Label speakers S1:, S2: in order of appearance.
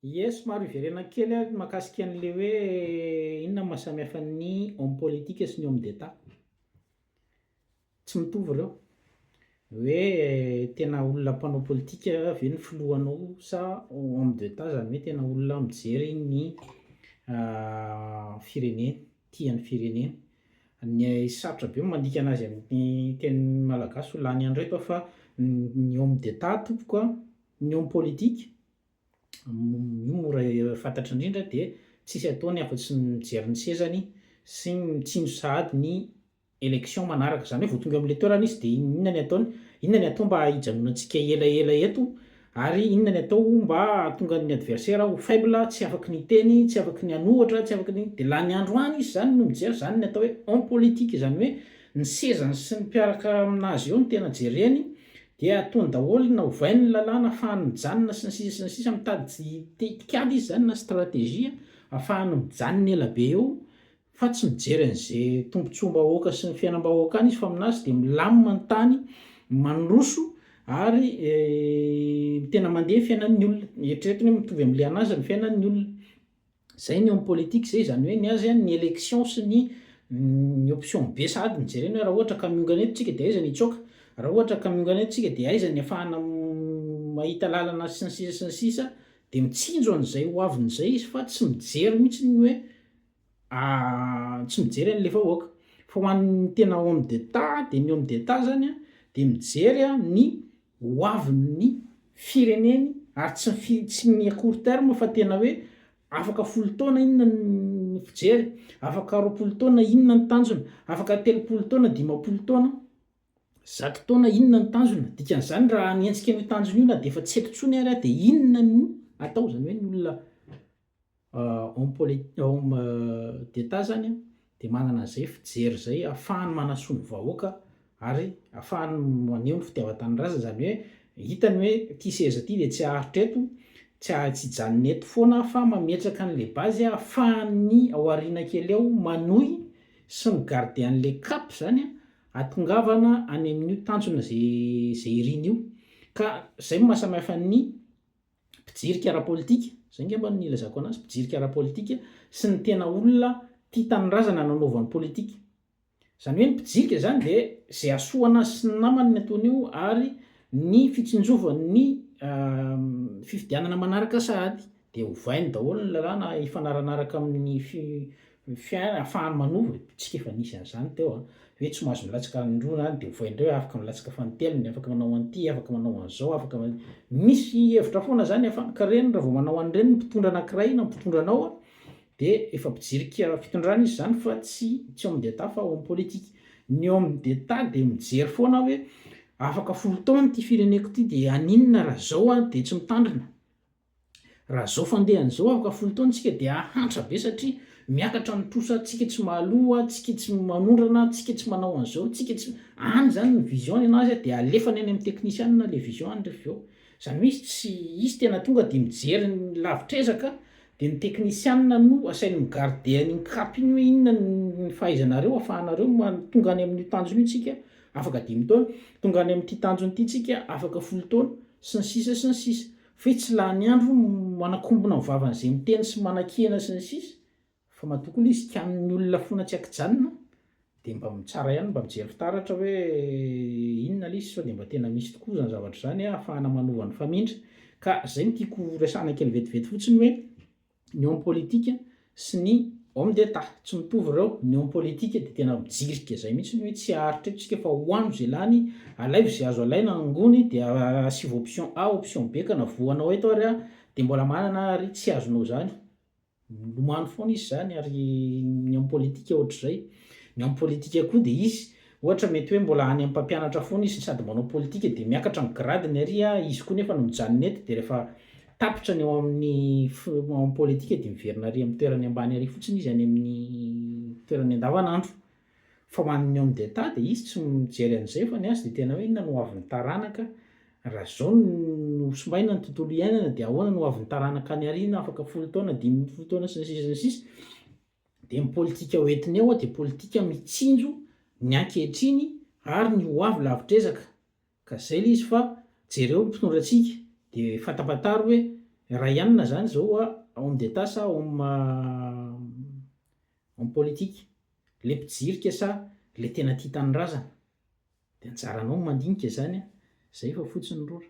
S1: Yes, maro iverena kely mahakasika an'le hoe inona mahasamihafa ny homme politique sy ny homme d'état. Tsy mitovy ireo. Hoe tena olona mpanao politika ve ny filohanao sa homme d'état zany hoe tena olona mijery ny firenena, tia ny firenena. Ny sarotra be mandika anazy amin'ny teny malagasy ho lany andro eto fa ny homme d'état tompoko a, ny homme politique io mora fantatra indrindra dia tsisy ataony afa-tsy ny mijery ny sezany sy mitsinjo sahady ny élection manaraka, zany hoe vao tonga amin'ilay toerana izy dia inona ny ataony, inona ny atao mba hijanonantsika elaela eto ary inona ny atao mba hahatonga ny adversaire ho faible, tsy afaky ny teny, tsy afaky ny hanohatra, tsy afaky ny dia lany andro any izy zany no mijery, zany ny atao hoe homme politique, zany hoe ny sezany sy ny mpiaraka aminazy eo no tena jereny dia ataony daholo na ovainy ny lalàna ahafahany mijanona sy ny sisa mitady tikady izy zany na stratégie ahafahany mijanona ela be eo fa tsy mijery an'izay tombontsoam-bahoaka sy ny fiainam-bahoaka any izy fa aminazy dia milamina ny tany, mandroso ary tena mandeha fiainan'ny olona. Eritreretiny hoe mitovy amin'ilay anazy ny fiainan'ny olona. Zay ny homme politique zay, zany hoe ny azy ny élection sy ny option be sahady nijerena hoe raha ohatra ka miongana eto tsika dia aiza ny hitsoaka, raha ohatra ka miongana eto tsika dia aiza ny ahafahana mahita lalana sy ny sisa dia mitsinjo an'izay ho avin'izay izy fa tsy mijery mihitsy ny hoe tsy mijery an'ilay vahoaka. Fa ho an'ny tena homme d'état dia ny homme d'état zany a dia mijery ny ho avin'ny fireneny ary tsy ny à court terme fa tena hoe afaka 10 taona inona ny fijery, afaka 20 taona inona ny tanjona, afaka 30 taona 50 taona 100 taona inona ny tanjona. Dikan'izany raha nihentsika ny tanjona io na dia efa tsy eto intsony ary dia inona no atao, zany hoe ny olona homme d'état zany a dia manana an'izay fijery zay ahafahany manasoa ny vahoaka ary ahafahany maneho ny fitiavan-tanin-drazana, zany hoe hitany hoe ity seza ity dia tsy haharitra eto, tsy hijanona eto foana fa mametraka an'ilay bazy ahafahany ao aoriana kely eo manohy sy migarder an'ilay cap zany atongavana any amin'io tanjona zay iriny io. Ka zay mahasamihafa ny mpijirika ara-politika, zay angamba ny ilazako anazy, mpijirika ara-politika sy ny tena olona tia tanin-drazana nanaovany politika. Zany hoe ny mpijirika zany dia zay asoa anazy sy ny namany ny ataony io ary ny fitsinjovany ny fifidianana manaraka sahady dia ovainy daholo ny lalàna ifanaranaraka amin'ny fiainana ahafahany manova. Tsika efa nisy an'izany teo hoe tsy mahazo milatsaka androna dia ovainy indray hoe afaka milatsaka fanotelony, afaka manao an'ity, afaka manao an'izao, afaka misy hevitra foana zany ahafahany ka reny raha vao manao an'ireny ny mpitondra anankiray na mpitondra anao dia efa mpijirika fitondrana izy zany fa tsy homme d'état fa homme politique. Ny homme d'état dia mijery foana hoe afaka 10 taona ity fireneko ity dia aninona raha zao dia tsy mitandrina, raha zao fandehan'izao afaka 10 taona tsika dia ahantra be satria miakatra ny trosa, tsika tsy mahaloha, tsika tsy manondrana, tsika tsy manao an'izao, tsika tsy any zany ny vision anazy dia alefany any amin'ny technicienne le vision any rehefa avy eo. Zany hoe izy tena tonga dia mijery ny lavitrezaka dia ny technicienne no asainy migarder ny cap iny hoe inona ny fahaizanareo ahafahanareo tonga any amin'ny tanjona io tsika afaka 10 taona, tonga any amin'ity tanjona ity tsika afaka 10 taona sy ny sisa sy ny sisa. Fa tsy lany andro manakombona ny vavan'izay miteny sy manan-kena sy ny sisa fa matoa izy kian'ny olona foana tsy akijanona dia mba tsara ihany mba mijery fitaratra hoe inona ilay izy sao dia mba tena misy tokoa zany zavatra zany ahafahana manova ny famindra. Ka zay no tiako resahana kely vetivety fotsiny hoe ny homme politique sy ny homme d'état tsy mitovy ireo. Ny homme politique dia tena mijirika zay mihitsy hoe tsy haharitra eto tsika fa hoandro zay lany, alaivo zay azo alaina angony dia asiva option A, option B ka na voanao eto ary dia mbola manana ary tsy azonao zany, milomano foana izy zany. Ary ny homme politique ohatr'izay. Ny homme politique koa dia izy ohatra mety hoe mbola any amin'ny mpampianatra foana izy sady manao politika dia miakatra ny gradiny ary izy koa nefa no mijanona eto dia rehefa tapitra ny eo amin'ny homme politique dia miverina ary amin'ny toerany ambany ary fotsiny izy any amin'ny toerany andavanandro. Fa ho an'ny homme d'état dia izy tsy mijery an'izay fa ny azy dia tena hoe inona no avin'ny taranaka, raha zao no somaina ny tontolo iainana dia ahoana no avin'ny taranaka any aoriana afaka 10 taona 10 taona sy ny sisa dia ny politika hoentiny eo dia politika mitsinjo ny ankehitriny ary ny ho avy lavitrezaka. Ka zay ilay izy fa jereo mpitondra antsika dia fantapataro hoe raha ianina zany zao a homme d'état sa homme politique le mpijirika sa le tena tia tanyrazana de anjaranao mandinika zany a zay fa fotsiny rora